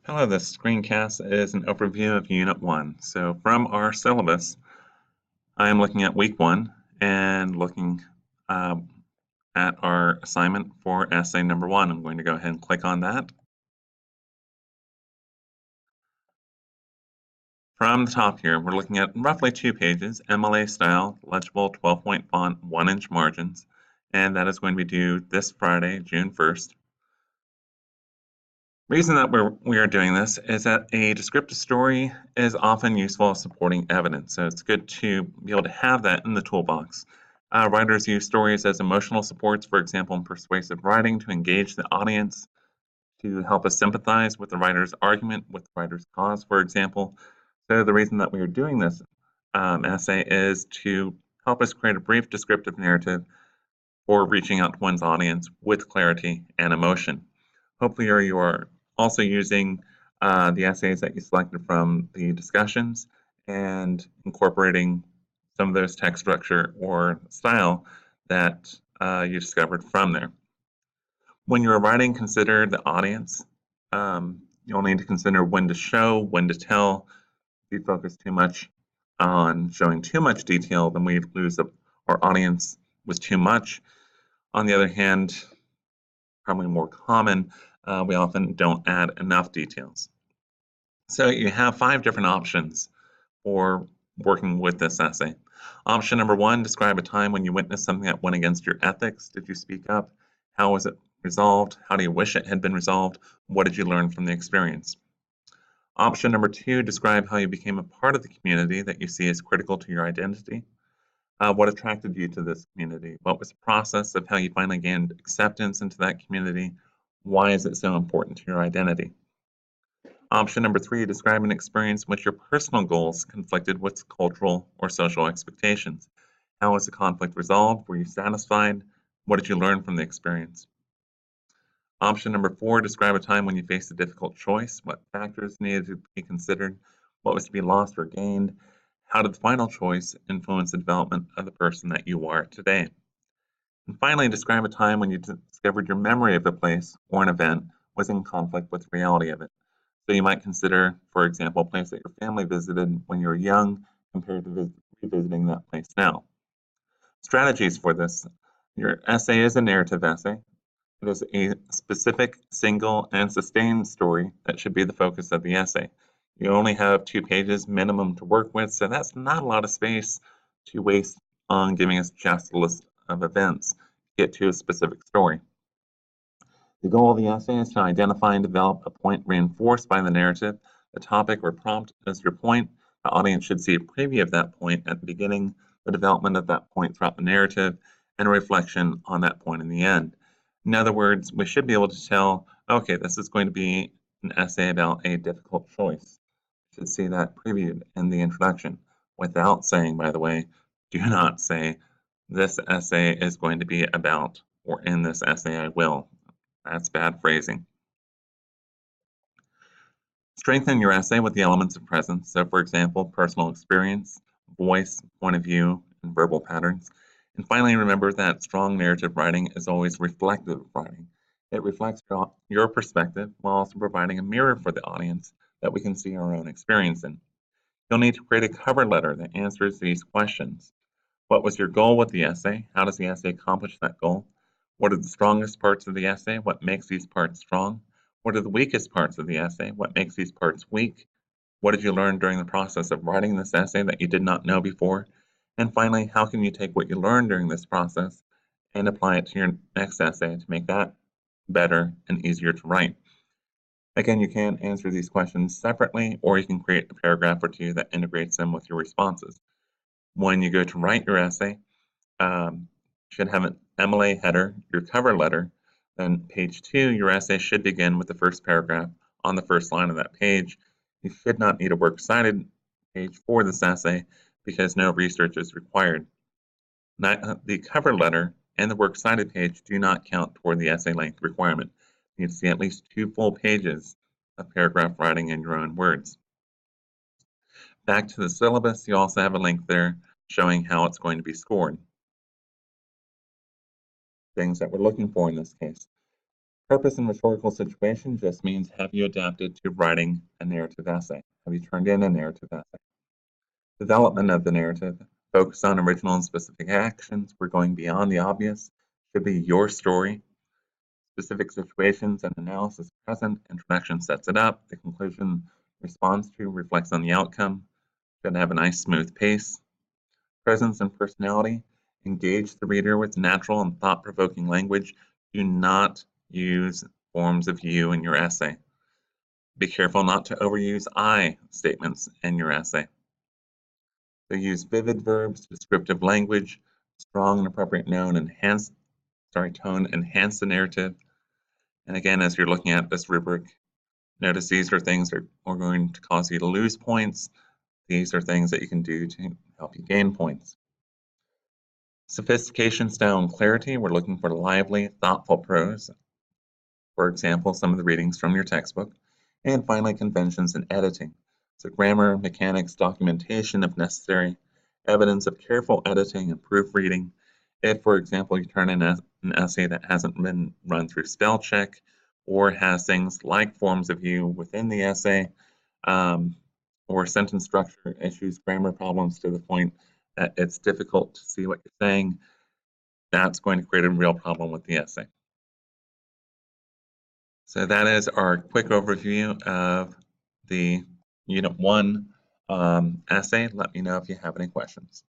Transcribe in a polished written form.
Hello, this screencast is an overview of Unit 1. So from our syllabus, I am looking at week 1 and looking at our assignment for essay number 1. I'm going to go ahead and click on that. From the top here, we're looking at roughly 2 pages, MLA style, legible 12-point font, 1-inch margins, and that is going to be due this Friday, June 1st. Reason that we are doing this is that a descriptive story is often useful as supporting evidence, so it's good to be able to have that in the toolbox. Writers use stories as emotional supports, for example, in persuasive writing to engage the audience, to help us sympathize with the writer's argument, with the writer's cause, for example. So the reason that we are doing this essay is to help us create a brief descriptive narrative for reaching out to one's audience with clarity and emotion. Hopefully you are also using the essays that you selected from the discussions and incorporating some of those text structure or style that you discovered from there. When you're writing, consider the audience. You'll need to consider when to show, when to tell. If you focus too much on showing too much detail, then we lose our audience with too much. On the other hand, probably more common, we often don't add enough details. So you have 5 different options for working with this essay. Option number 1, describe a time when you witnessed something that went against your ethics. Did you speak up? How was it resolved? How do you wish it had been resolved? What did you learn from the experience? Option number 2, describe how you became a part of the community that you see as critical to your identity. What attracted you to this community? What was the process of how you finally gained acceptance into that community? Why is it so important to your identity? Option number 3, describe an experience in which your personal goals conflicted with cultural or social expectations. How was the conflict resolved? Were you satisfied? What did you learn from the experience? Option number 4, describe a time when you faced a difficult choice. What factors needed to be considered? What was to be lost or gained? How did the final choice influence the development of the person that you are today? And finally, describe a time when you discovered your memory of a place or an event was in conflict with the reality of it. So you might consider, for example, a place that your family visited when you were young compared to revisiting that place now. Strategies for this. Your essay is a narrative essay. It is a specific, single, and sustained story that should be the focus of the essay. You only have 2 pages minimum to work with, so that's not a lot of space to waste on giving us just a list of events to get to a specific story. The goal of the essay is to identify and develop a point reinforced by the narrative. The topic or prompt is your point. The audience should see a preview of that point at the beginning, the development of that point throughout the narrative, and a reflection on that point in the end. In other words, we should be able to tell, okay, this is going to be an essay about a difficult choice. You should see that previewed in the introduction without saying, by the way, do not say, this essay is going to be about, or in this essay I will. That's bad phrasing. Strengthen your essay with the elements of presence. So, for example, personal experience, voice, point of view, and verbal patterns. And finally, remember that strong narrative writing is always reflective writing. It reflects your perspective while also providing a mirror for the audience that we can see our own experience in. You'll need to create a cover letter that answers these questions. What was your goal with the essay? How does the essay accomplish that goal? What are the strongest parts of the essay? What makes these parts strong? What are the weakest parts of the essay? What makes these parts weak? What did you learn during the process of writing this essay that you did not know before? And finally, how can you take what you learned during this process and apply it to your next essay to make that better and easier to write? Again, you can answer these questions separately, or you can create a paragraph or 2 that integrates them with your responses. When you go to write your essay, should have an MLA header, your cover letter. Then page 2, your essay should begin with the first paragraph on the first line of that page. You should not need a works cited page for this essay because no research is required. The cover letter and the works cited page do not count toward the essay length requirement. You need to see at least 2 full pages of paragraph writing in your own words. Back to the syllabus, you also have a link there showing how it's going to be scored. Things that we're looking for in this case. Purpose in rhetorical situation just means, have you adapted to writing a narrative essay? Have you turned in a narrative essay? Development of the narrative. Focus on original and specific actions. We're going beyond the obvious. Should be your story. Specific situations and analysis present. Introduction sets it up. The conclusion responds to, reflects on the outcome. Should have a nice smooth pace. Presence and personality. Engage the reader with natural and thought-provoking language. Do not use forms of you in your essay. Be careful not to overuse I statements in your essay. So use vivid verbs, descriptive language, strong and appropriate tone enhance the narrative. And again, as you're looking at this rubric, notice these are things that are going to cause you to lose points. These are things that you can do to help you gain points. Sophistication, style, and clarity. We're looking for lively, thoughtful prose. For example, some of the readings from your textbook. And finally, conventions and editing. So grammar, mechanics, documentation if necessary, evidence of careful editing and proofreading. If, for example, you turn in an essay that hasn't been run through spell check or has things like forms of you within the essay, or sentence structure issues, grammar problems to the point that it's difficult to see what you're saying, that's going to create a real problem with the essay. So that is our quick overview of the Unit 1 essay. Let me know if you have any questions.